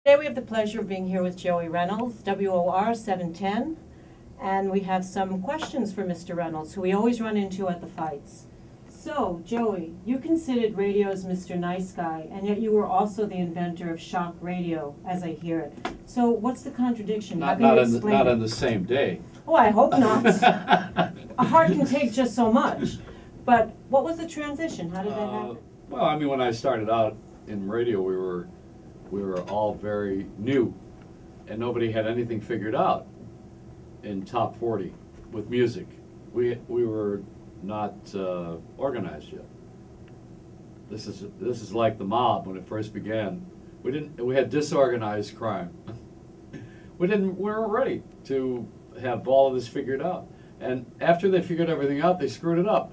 Today we have the pleasure of being here with Joey Reynolds, WOR 710, and we have some questions for Mr. Reynolds, who we always run into at the fights. So, Joey, you considered radio's Mr. Nice Guy, and yet you were also the inventor of shock radio, as I hear it. So, what's the contradiction? Not on the same day. Oh, I hope not. A heart can take just so much. But what was the transition? How did that happen? Well, I mean, when I started out in radio, we were all very new, and nobody had anything figured out in top 40 with music. We were not organized yet. This is like the mob when it first began. We had disorganized crime. We weren't ready to have all of this figured out. And after they figured everything out, they screwed it up.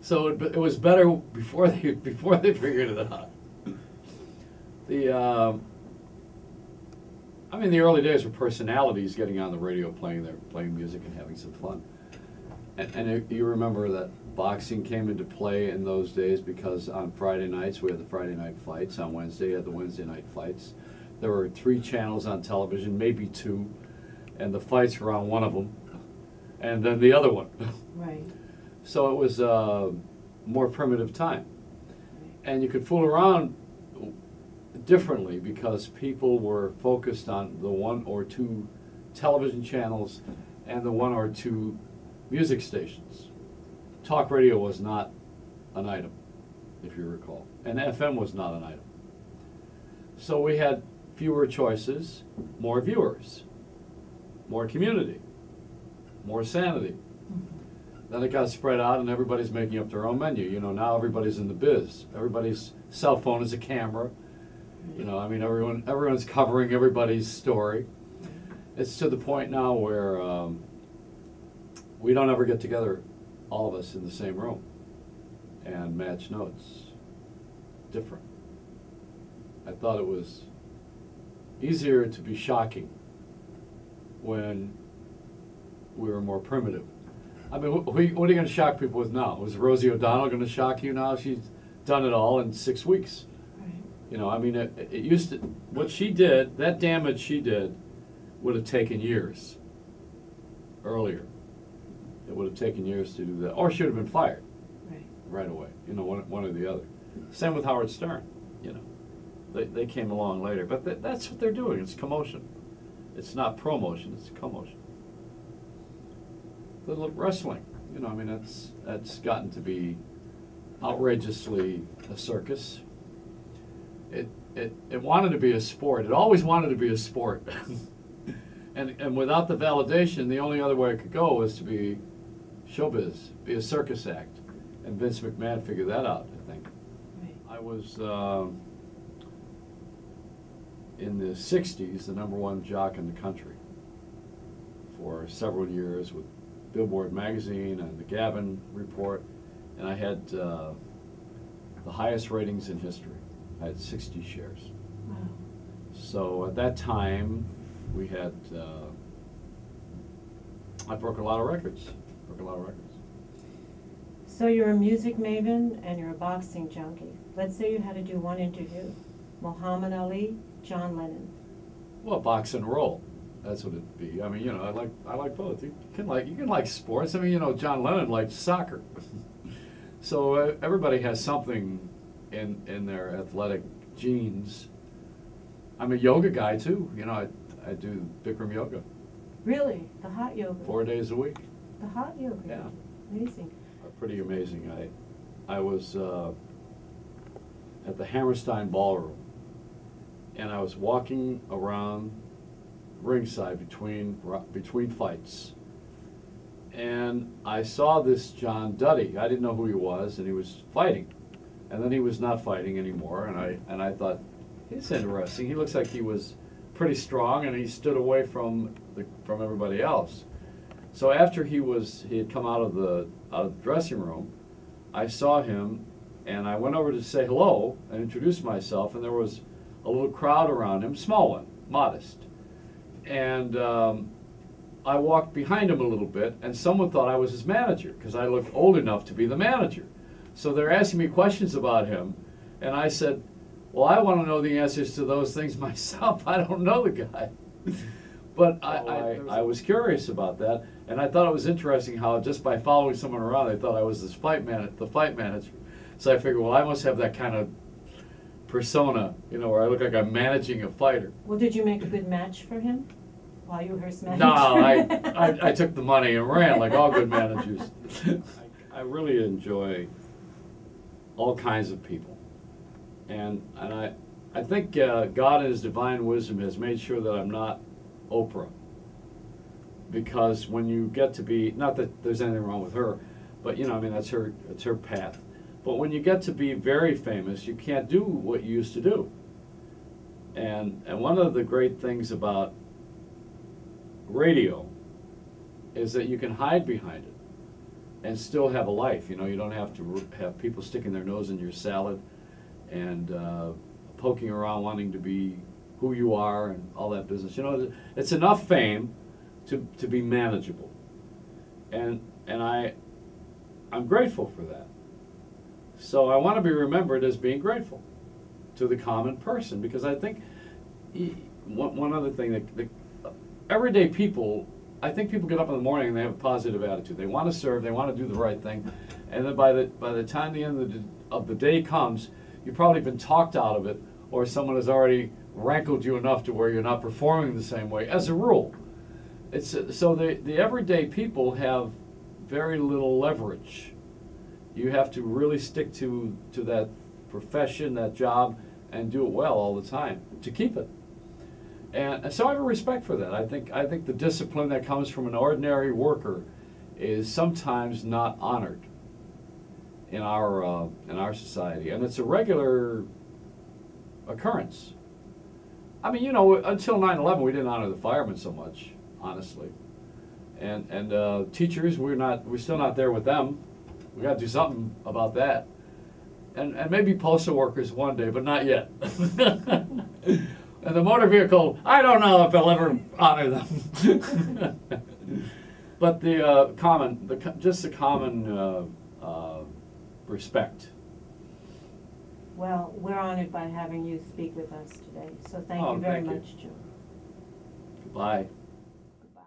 So it was better before they figured it out. I mean, the early days were personalities getting on the radio, playing music and having some fun. And you remember that boxing came into play in those days because on Friday nights we had the Friday night fights. On Wednesday you had the Wednesday night fights. There were 3 channels on television, maybe 2, and the fights were on one of them, and then the other one. Right. So it was a more primitive time, and you could fool around differently because people were focused on the 1 or 2 television channels and the 1 or 2 music stations. Talk radio was not an item, if you recall, and FM was not an item. So we had fewer choices, more viewers, more community, more sanity. Then it got spread out and everybody's making up their own menu. You know, now everybody's in the biz. Everybody's cell phone is a camera. You know, I mean, everyone's covering everybody's story. It's to the point now where we don't ever get together, all of us in the same room, and match notes. Different. I thought it was easier to be shocking when we were more primitive. I mean, what are you going to shock people with now? Was Rosie O'Donnell going to shock you now? She's done it all in 6 weeks. You know, I mean, it used to, what she did, that damage she did, would have taken years earlier. It would have taken years to do that. Or she would have been fired right away, you know, one or the other. Same with Howard Stern, you know. They came along later. But that's what they're doing. It's commotion. It's not promotion, it's commotion. The wrestling, you know, I mean, that's gotten to be outrageously a circus. It wanted to be a sport. It always wanted to be a sport. and without the validation, the only other way it could go was to be showbiz, be a circus act. And Vince McMahon figured that out, I think. Right. I was, in the 60s, the #1 jock in the country for several years with Billboard magazine and the Gavin Report, and I had the highest ratings in history. I had 60 shares. Wow. So at that time, we had, I broke a lot of records. So you're a music maven and you're a boxing junkie. Let's say you had to do one interview. Muhammad Ali, John Lennon. Well, box and roll. That's what it'd be. I mean, you know, I like both. You can like sports. I mean, you know, John Lennon liked soccer. So everybody has something in their athletic genes. I'm a yoga guy too. You know, I do Bikram yoga. Really? The hot yoga? 4 days a week. The hot yoga? Yeah. Amazing. Pretty amazing. I was at the Hammerstein Ballroom, and I was walking around ringside between fights, and I saw this John Duddy. I didn't know who he was, and he was fighting, and then he was not fighting anymore. And I thought, he's interesting. He looks like he was pretty strong, and he stood away from everybody else. So after he had come out of the dressing room, I saw him, and I went over to say hello and introduce myself, and there was a little crowd around him, small one, modest. And I walked behind him a little bit, and someone thought I was his manager because I looked old enough to be the manager. So they're asking me questions about him, and I said, Well, I want to know the answers to those things myself. I don't know the guy. But I was curious about that, and I thought it was interesting how just by following someone around, they thought I was the fight manager. So I figured, well, I must have that kind of persona, you know, where I look like I'm managing a fighter. Well, did you make a good match for him while you were his manager? No, I took the money and ran like all good managers. I really enjoy all kinds of people, and I think God in His divine wisdom has made sure that I'm not Oprah, because when you get to be, not that there's anything wrong with her, but you know, I mean, it's her path. But when you get to be very famous, you can't do what you used to do. And one of the great things about radio is that you can hide behind it and still have a life. You know, you don't have to have people sticking their nose in your salad and poking around wanting to be who you are and all that business. You know, it's enough fame to be manageable. And I'm grateful for that. So I want to be remembered as being grateful to the common person, because I think one other thing, that everyday people, I think people get up in the morning and they have a positive attitude. They want to serve, they want to do the right thing, and then by the time the end of the day comes, you've probably been talked out of it, or someone has already rankled you enough to where you're not performing the same way, as a rule. So the everyday people have very little leverage. You have to really stick to that profession, that job, and do it well all the time to keep it. And so I have a respect for that. I think the discipline that comes from an ordinary worker is sometimes not honored in our society, and it's a regular occurrence. I mean, you know, until 9/11, we didn't honor the firemen so much, honestly. And teachers, we're still not there with them. We got to do something about that. And maybe postal workers one day, but not yet. And the motor vehicle, I don't know if they'll ever honor them. But the common respect. Well, we're honored by having you speak with us today. So thank you very much, Joe. Goodbye.